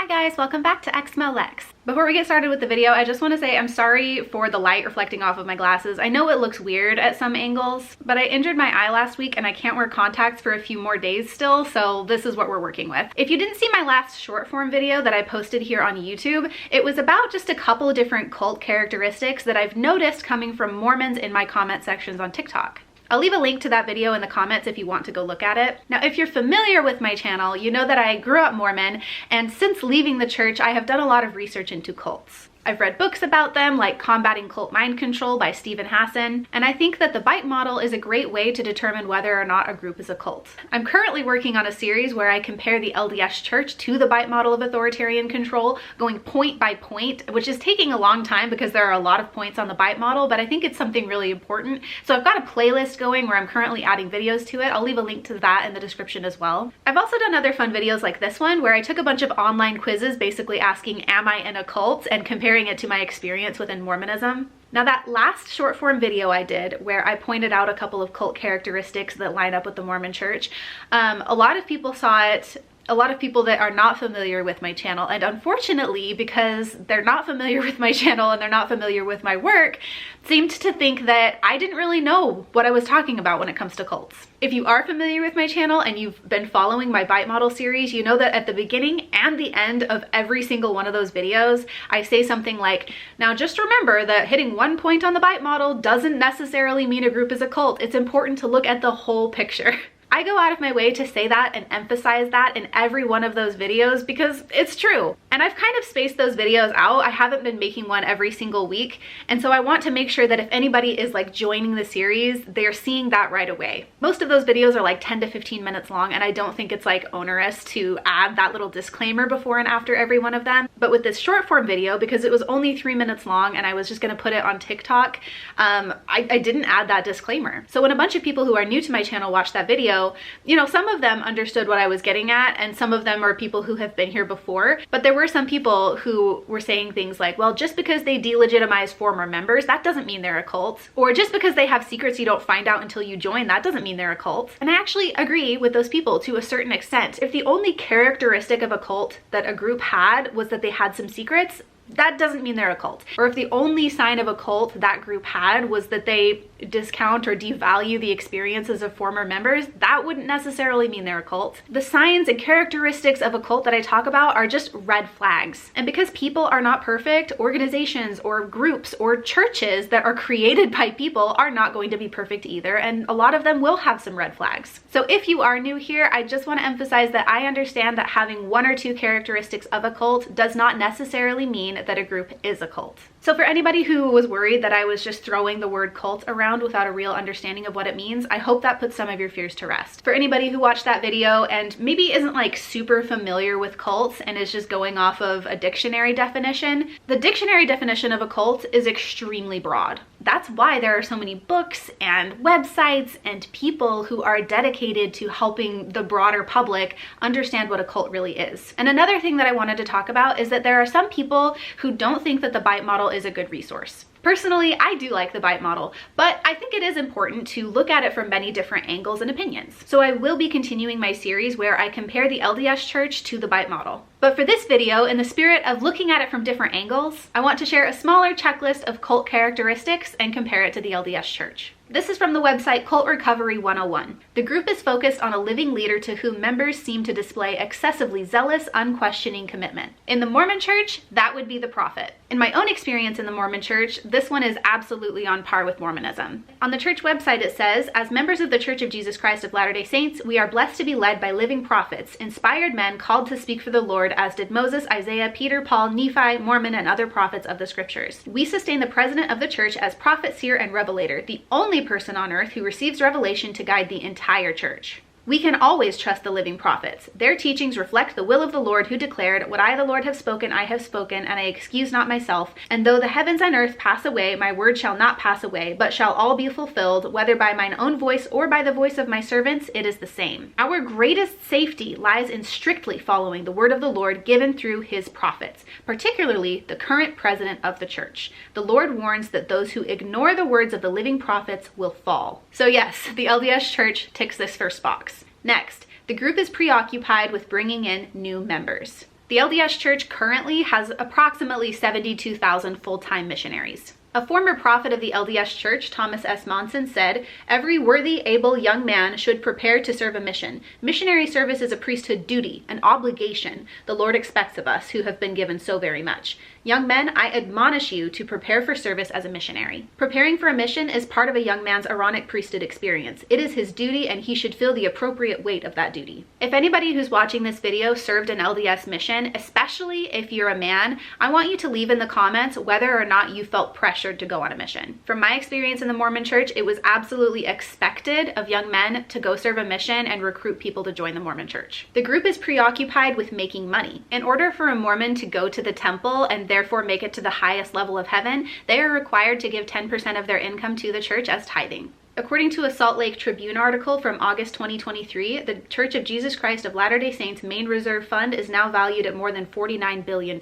Hi guys, welcome back to exmolex. Before we get started with the video, I just want to say I'm sorry for the light reflecting off of my glasses. I know it looks weird at some angles, but I injured my eye last week and I can't wear contacts for a few more days still, so this is what we're working with. If you didn't see my last short form video that I posted here on YouTube, it was about just a couple of different cult characteristics that I've noticed coming from Mormons in my comment sections on TikTok. I'll leave a link to that video in the comments if you want to go look at it. Now, if you're familiar with my channel, you know that I grew up Mormon, and since leaving the church, I have done a lot of research into cults. I've read books about them, like Combating Cult Mind Control by Stephen Hassan, and I think that the bite model is a great way to determine whether or not a group is a cult. I'm currently working on a series where I compare the LDS Church to the bite model of authoritarian control, going point by point, which is taking a long time because there are a lot of points on the bite model, but I think it's something really important. So I've got a playlist going where I'm currently adding videos to it. I'll leave a link to that in the description as well. I've also done other fun videos like this one where I took a bunch of online quizzes basically asking, am I in a cult, and comparing it to my experience within Mormonism. Now, that last short form video I did where I pointed out a couple of cult characteristics that line up with the Mormon church, a lot of people saw it. A lot of people that are not familiar with my channel, and unfortunately, because they're not familiar with my channel and they're not familiar with my work, seemed to think that I didn't really know what I was talking about when it comes to cults. If you are familiar with my channel and you've been following my bite model series, you know that at the beginning and the end of every single one of those videos, I say something like, now just remember that hitting one point on the bite model doesn't necessarily mean a group is a cult. It's important to look at the whole picture. I go out of my way to say that and emphasize that in every one of those videos because it's true. And I've kind of spaced those videos out. I haven't been making one every single week. And so I want to make sure that if anybody is like joining the series, they're seeing that right away. Most of those videos are like 10 to 15 minutes long, and I don't think it's like onerous to add that little disclaimer before and after every one of them. But with this short form video, because it was only 3 minutes long and I was just gonna put it on TikTok, I didn't add that disclaimer. So when a bunch of people who are new to my channel watch that video, you know, some of them understood what I was getting at, and some of them are people who have been here before, but there were some people who were saying things like, well, just because they delegitimize former members, that doesn't mean they're a cult. Or just because they have secrets you don't find out until you join, that doesn't mean they're a cult. And I actually agree with those people to a certain extent. If the only characteristic of a cult that a group had was that they had some secrets, that doesn't mean they're a cult. Or if the only sign of a cult that group had was that they discount or devalue the experiences of former members, that wouldn't necessarily mean they're a cult. The signs and characteristics of a cult that I talk about are just red flags. And because people are not perfect, organizations or groups or churches that are created by people are not going to be perfect either, and a lot of them will have some red flags. So if you are new here, I just want to emphasize that I understand that having one or two characteristics of a cult does not necessarily mean that a group is a cult. So for anybody who was worried that I was just throwing the word cult around without a real understanding of what it means, I hope that puts some of your fears to rest. For anybody who watched that video and maybe isn't like super familiar with cults and is just going off of a dictionary definition, the dictionary definition of a cult is extremely broad. That's why there are so many books and websites and people who are dedicated to helping the broader public understand what a cult really is. And another thing that I wanted to talk about is that there are some people who don't think that the bite model is a good resource. Personally, I do like the bite model, but I think it is important to look at it from many different angles and opinions. So I will be continuing my series where I compare the LDS Church to the bite model. But for this video, in the spirit of looking at it from different angles, I want to share a smaller checklist of cult characteristics and compare it to the LDS Church. This is from the website Cult Recovery 101. The group is focused on a living leader to whom members seem to display excessively zealous, unquestioning commitment. In the Mormon Church, that would be the prophet. In my own experience in the Mormon Church, this one is absolutely on par with Mormonism. On the church website it says, as members of the Church of Jesus Christ of Latter-day Saints, we are blessed to be led by living prophets, inspired men called to speak for the Lord, as did Moses, Isaiah, Peter, Paul, Nephi, Mormon, and other prophets of the scriptures. We sustain the president of the church as prophet, seer, and revelator, the only person on earth who receives revelation to guide the entire church. We can always trust the living prophets. Their teachings reflect the will of the Lord, who declared, what I, the Lord, have spoken, I have spoken, and I excuse not myself. And though the heavens and earth pass away, my word shall not pass away, but shall all be fulfilled, whether by mine own voice or by the voice of my servants, it is the same. Our greatest safety lies in strictly following the word of the Lord given through his prophets, particularly the current president of the church. The Lord warns that those who ignore the words of the living prophets will fall. So yes, the LDS Church ticks this first box. Next, the group is preoccupied with bringing in new members. The LDS Church currently has approximately 72,000 full-time missionaries. A former prophet of the LDS Church, Thomas S. Monson, said, "Every worthy, able young man should prepare to serve a mission. Missionary service is a priesthood duty, an obligation the Lord expects of us who have been given so very much. Young men, I admonish you to prepare for service as a missionary." Preparing for a mission is part of a young man's Aaronic priesthood experience. It is his duty, and he should feel the appropriate weight of that duty. If anybody who's watching this video served an LDS mission, especially if you're a man, I want you to leave in the comments whether or not you felt pressured to go on a mission. From my experience in the Mormon Church, it was absolutely expected of young men to go serve a mission and recruit people to join the Mormon Church. The group is preoccupied with making money. In order for a Mormon to go to the temple and therefore make it to the highest level of heaven, they are required to give 10% of their income to the church as tithing. According to a Salt Lake Tribune article from August 2023, the Church of Jesus Christ of Latter-day Saints main reserve fund is now valued at more than $49 billion.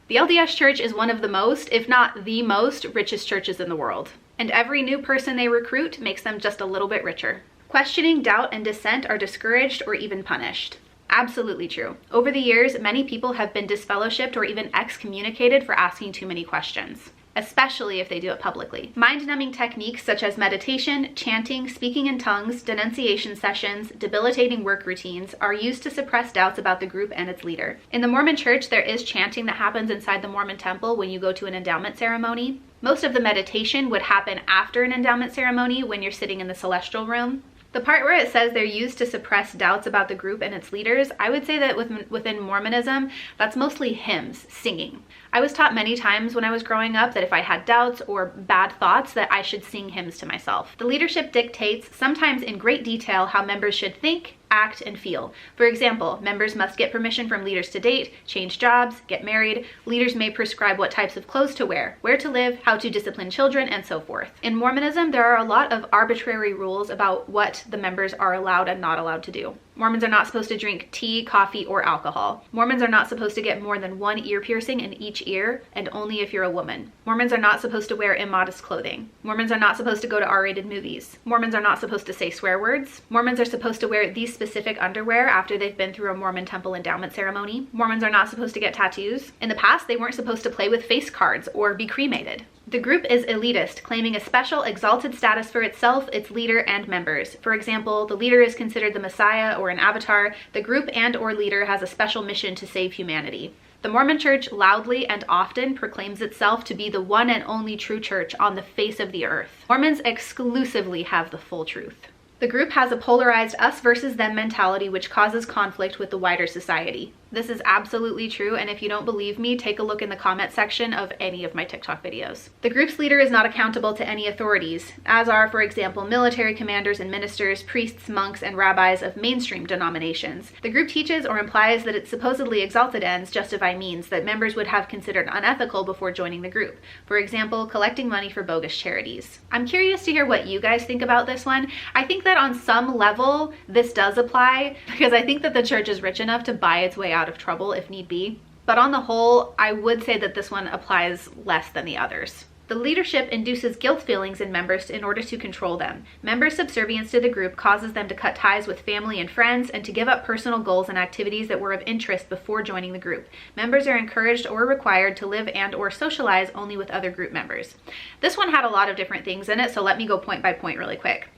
The LDS Church is one of the most, if not the most, richest churches in the world. And every new person they recruit makes them just a little bit richer. Questioning, doubt, and dissent are discouraged or even punished. Absolutely true. Over the years, many people have been disfellowshipped or even excommunicated for asking too many questions, especially if they do it publicly. Mind-numbing techniques such as meditation, chanting, speaking in tongues, denunciation sessions, debilitating work routines are used to suppress doubts about the group and its leader. In the Mormon Church, there is chanting that happens inside the Mormon temple when you go to an endowment ceremony. Most of the meditation would happen after an endowment ceremony when you're sitting in the celestial room. The part where it says they're used to suppress doubts about the group and its leaders, I would say that within Mormonism, that's mostly hymns, singing. I was taught many times when I was growing up that if I had doubts or bad thoughts, that I should sing hymns to myself. The leadership dictates, sometimes in great detail, how members should think, act, and feel. For example, members must get permission from leaders to date, change jobs, get married. Leaders may prescribe what types of clothes to wear, where to live, how to discipline children, and so forth. In Mormonism, there are a lot of arbitrary rules about what the members are allowed and not allowed to do. Mormons are not supposed to drink tea, coffee, or alcohol. Mormons are not supposed to get more than one ear piercing in each ear, and only if you're a woman. Mormons are not supposed to wear immodest clothing. Mormons are not supposed to go to R-rated movies. Mormons are not supposed to say swear words. Mormons are supposed to wear these specific underwear after they've been through a Mormon temple endowment ceremony. Mormons are not supposed to get tattoos. In the past, they weren't supposed to play with face cards or be cremated. The group is elitist, claiming a special exalted status for itself, its leader, and members. For example, the leader is considered the Messiah or an avatar. The group and/or leader has a special mission to save humanity. The Mormon Church loudly and often proclaims itself to be the one and only true church on the face of the earth. Mormons exclusively have the full truth. The group has a polarized us versus them mentality, which causes conflict with the wider society. This is absolutely true, and if you don't believe me, take a look in the comment section of any of my TikTok videos. The group's leader is not accountable to any authorities, as are, for example, military commanders and ministers, priests, monks, and rabbis of mainstream denominations. The group teaches or implies that its supposedly exalted ends justify means that members would have considered unethical before joining the group. For example, collecting money for bogus charities. I'm curious to hear what you guys think about this one. I think that on some level, this does apply, because I think that the church is rich enough to buy its way out of trouble if need be. But on the whole, I would say that this one applies less than the others. The leadership induces guilt feelings in members in order to control them. Members' subservience to the group causes them to cut ties with family and friends and to give up personal goals and activities that were of interest before joining the group. Members are encouraged or required to live and/or socialize only with other group members. This one had a lot of different things in it, so let me go point by point really quick.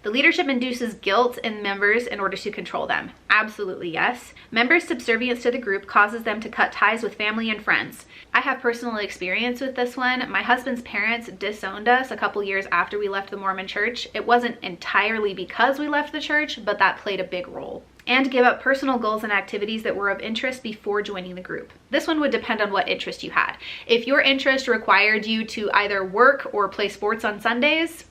The leadership induces guilt in members in order to control them. Absolutely yes. Members' subservience to the group causes them to cut ties with family and friends. I have personal experience with this one. My husband's parents disowned us a couple years after we left the Mormon Church. It wasn't entirely because we left the church, but that played a big role. And give up personal goals and activities that were of interest before joining the group. This one would depend on what interest you had. If your interest required you to either work or play sports on Sundays,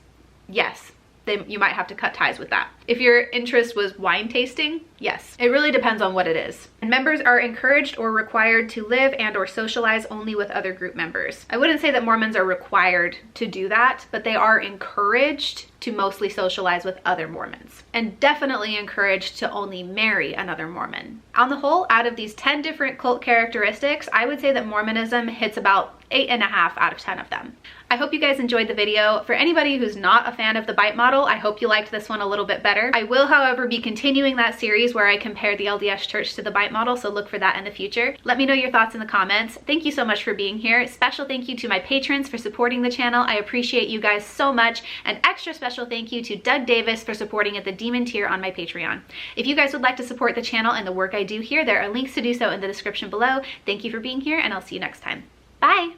yes, then you might have to cut ties with that. If your interest was wine tasting, yes. It really depends on what it is. And members are encouraged or required to live and/or socialize only with other group members. I wouldn't say that Mormons are required to do that, but they are encouraged to mostly socialize with other Mormons, and definitely encouraged to only marry another Mormon. On the whole, out of these 10 different cult characteristics, I would say that Mormonism hits about 8.5 out of 10 of them. I hope you guys enjoyed the video. For anybody who's not a fan of the bite model, I hope you liked this one a little bit better. better. I will, however, be continuing that series where I compare the LDS Church to the Bite model, so look for that in the future. Let me know your thoughts in the comments. Thank you so much for being here. Special thank you to my patrons for supporting the channel. I appreciate you guys so much. An extra special thank you to Doug Davis for supporting at the Demon tier on my Patreon. If you guys would like to support the channel and the work I do here, there are links to do so in the description below. Thank you for being here, and I'll see you next time. Bye!